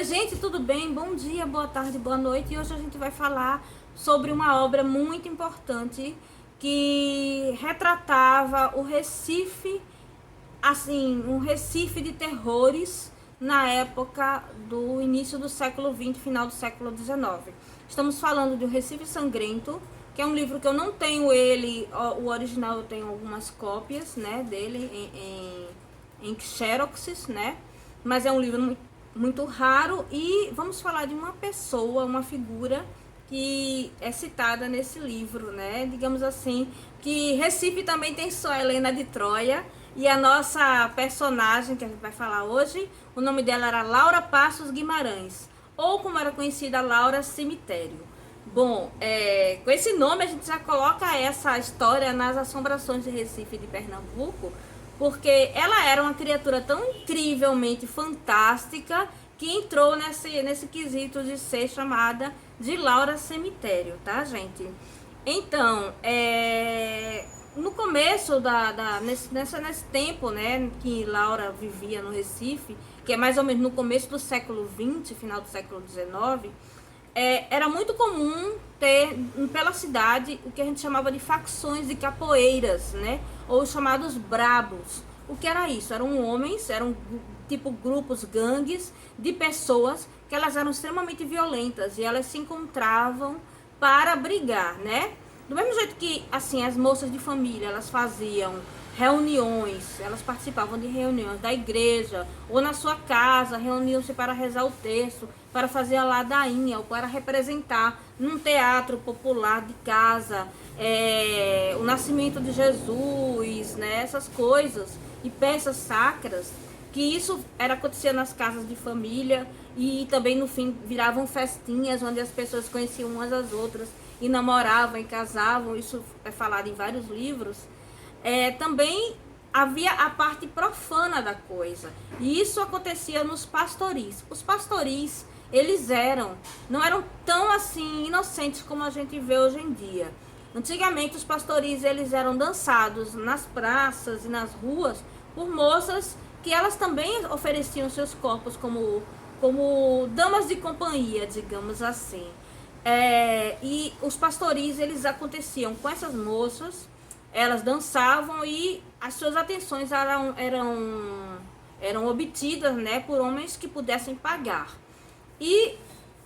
gente, tudo bem? Bom dia, boa tarde, boa noite. E hoje a gente vai falar sobre uma obra muito importante que retratava o Recife, assim, um Recife de terrores na época do início do século XX, final do século XIX. Estamos falando de O Recife Sangrento, que é um livro que eu não tenho ele, o original eu tenho algumas cópias, né, dele em xeroxes, né, mas é um livro muito raro. E vamos falar de uma pessoa, uma figura que é citada nesse livro, né? Digamos assim, que Recife também tem sua Helena de Troia, e a nossa personagem que a gente vai falar hoje, o nome dela era Laura Passos Guimarães, ou como era conhecida, Laura Cemitério. Bom, com esse nome a gente já coloca essa história nas assombrações de Recife de Pernambuco, porque ela era uma criatura tão incrivelmente fantástica que entrou nesse quesito de ser chamada de Laura Cemitério, tá, gente? Então, no começo nesse tempo, né, que Laura vivia no Recife, que é mais ou menos no começo do século XX, final do século XIX, era muito comum ter pela cidade o que a gente chamava de facções de capoeiras, né? Ou os chamados brabos. O que era isso? Eram homens, eram tipo grupos, gangues de pessoas que elas eram extremamente violentas e elas se encontravam para brigar, né? Do mesmo jeito que, assim, as moças de família, elas faziam reuniões, elas participavam de reuniões da igreja ou na sua casa, reuniam-se para rezar o terço, para fazer a ladainha ou para representar num teatro popular de casa o nascimento de Jesus, né, essas coisas e peças sacras, que isso acontecia nas casas de família. E também no fim viravam festinhas onde as pessoas conheciam umas às outras e namoravam e casavam. Isso é falado em vários livros. Também havia a parte profana da coisa, e isso acontecia nos pastoris. Os pastoris, eles não eram tão assim inocentes como a gente vê hoje em dia. Antigamente os pastoris, eles eram dançados nas praças e nas ruas por moças que elas também ofereciam seus corpos como damas de companhia, digamos assim. E os pastoris, eles aconteciam com essas moças. Elas dançavam e as suas atenções eram obtidas, né, por homens que pudessem pagar. E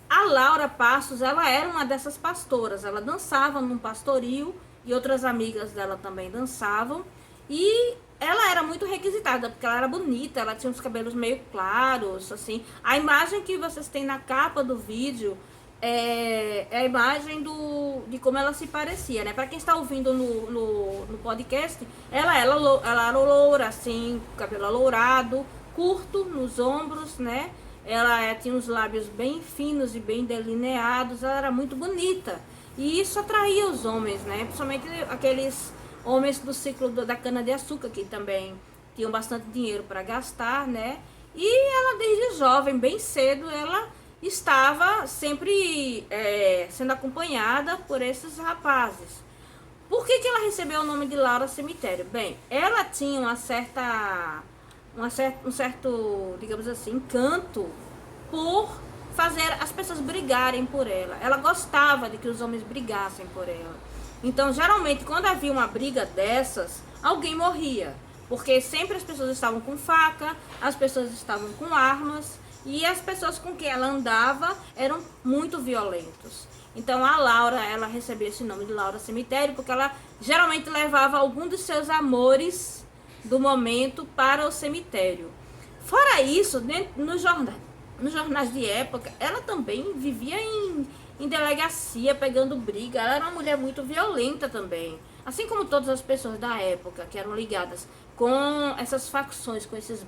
a Laura Passos, ela era uma dessas pastoras. Ela dançava num pastoril e outras amigas dela também dançavam. E ela era muito requisitada, porque ela era bonita, ela tinha os cabelos meio claros, assim. A imagem que vocês têm na capa do vídeo é a imagem de como ela se parecia, né? Para quem está ouvindo no podcast, ela era loura, assim, cabelo alourado, curto nos ombros, né? Ela tinha os lábios bem finos e bem delineados, ela era muito bonita. E isso atraía os homens, né? Principalmente aqueles homens do ciclo da cana-de-açúcar, que também tinham bastante dinheiro para gastar, né? E ela, desde jovem, bem cedo, ela estava sempre sendo acompanhada por esses rapazes. Por que ela recebeu o nome de Laura Cemitério? Bem, ela tinha um certo, digamos assim, encanto por fazer as pessoas brigarem por ela. Ela gostava de que os homens brigassem por ela. Então, geralmente, quando havia uma briga dessas, alguém morria. Porque sempre as pessoas estavam com faca, as pessoas estavam com armas, e as pessoas com quem ela andava eram muito violentos. Então a Laura, ela recebeu esse nome de Laura Cemitério porque ela geralmente levava algum dos seus amores do momento para o cemitério. Fora isso, nos jornais de época, ela também vivia em delegacia pegando briga. Ela era uma mulher muito violenta também, assim como todas as pessoas da época que eram ligadas com essas facções, com esses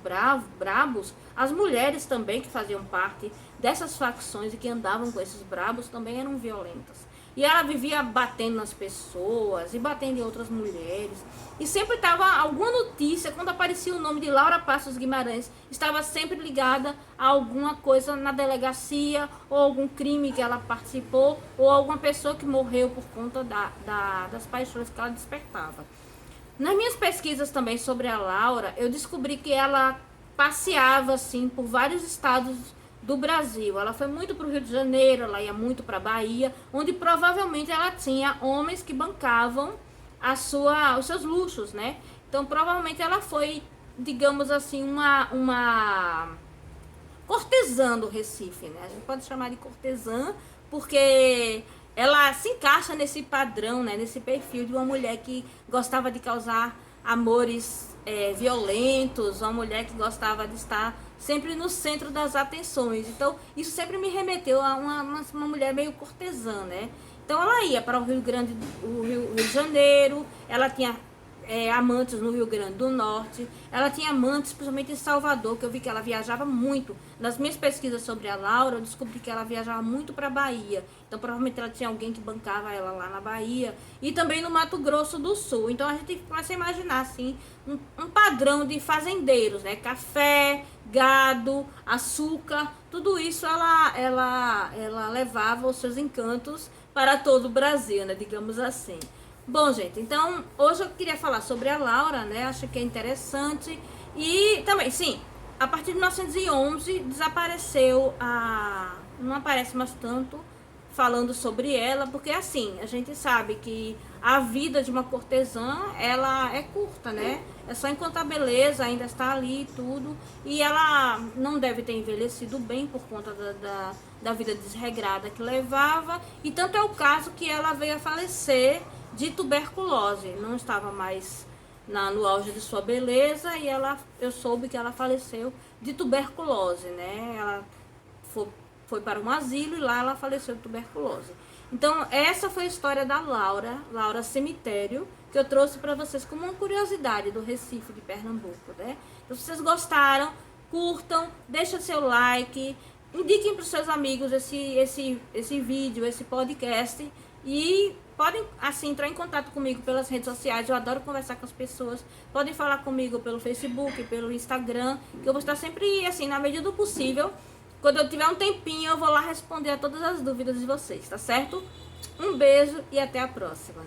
brabos. As mulheres também que faziam parte dessas facções e que andavam com esses brabos também eram violentas. E ela vivia batendo nas pessoas e batendo em outras mulheres. E sempre estava alguma notícia, quando aparecia o nome de Laura Passos Guimarães, estava sempre ligada a alguma coisa na delegacia, ou algum crime que ela participou, ou alguma pessoa que morreu por conta das paixões que ela despertava. Nas minhas pesquisas também sobre a Laura, eu descobri que ela passeava assim por vários estados do Brasil. Ela foi muito para o Rio de Janeiro, ela ia muito para a Bahia, onde provavelmente ela tinha homens que bancavam os seus luxos, né? Então provavelmente ela foi, digamos assim, uma cortesã do Recife, né? A gente pode chamar de cortesã porque ela se encaixa nesse padrão, né? Nesse perfil de uma mulher que gostava de causar amores violentos, uma mulher que gostava de estar sempre no centro das atenções. Então, isso sempre me remeteu a uma mulher meio cortesã, né? Então, ela ia para o Rio de Janeiro, ela tinha amantes no Rio Grande do Norte, ela tinha amantes principalmente em Salvador, que eu vi que ela viajava muito. Nas minhas pesquisas sobre a Laura, eu descobri que ela viajava muito para Bahia, então provavelmente ela tinha alguém que bancava ela lá na Bahia, e também no Mato Grosso do Sul. Então a gente começa a imaginar assim, um padrão de fazendeiros, né? Café, gado, açúcar, tudo isso ela levava os seus encantos para todo o Brasil, né? Digamos assim. Bom, gente, então hoje eu queria falar sobre a Laura, né? Acho que é interessante. E também, sim, a partir de 1911 desapareceu não aparece mais tanto falando sobre ela, porque assim, a gente sabe que a vida de uma cortesã, ela é curta, né? É só enquanto a beleza ainda está ali e tudo. E ela não deve ter envelhecido bem por conta da vida desregrada que levava. E tanto é o caso que ela veio a falecer de tuberculose. Não estava mais no auge de sua beleza e eu soube que ela faleceu de tuberculose, né? Ela foi para um asilo e lá ela faleceu de tuberculose. Então, essa foi a história da Laura Cemitério, que eu trouxe para vocês como uma curiosidade do Recife de Pernambuco, né? Então, se vocês gostaram, curtam, deixem seu like, indiquem para os seus amigos esse vídeo, esse podcast, e podem, assim, entrar em contato comigo pelas redes sociais. Eu adoro conversar com as pessoas. Podem falar comigo pelo Facebook, pelo Instagram, que eu vou estar sempre, assim, na medida do possível. Quando eu tiver um tempinho, eu vou lá responder a todas as dúvidas de vocês, tá certo? Um beijo e até a próxima.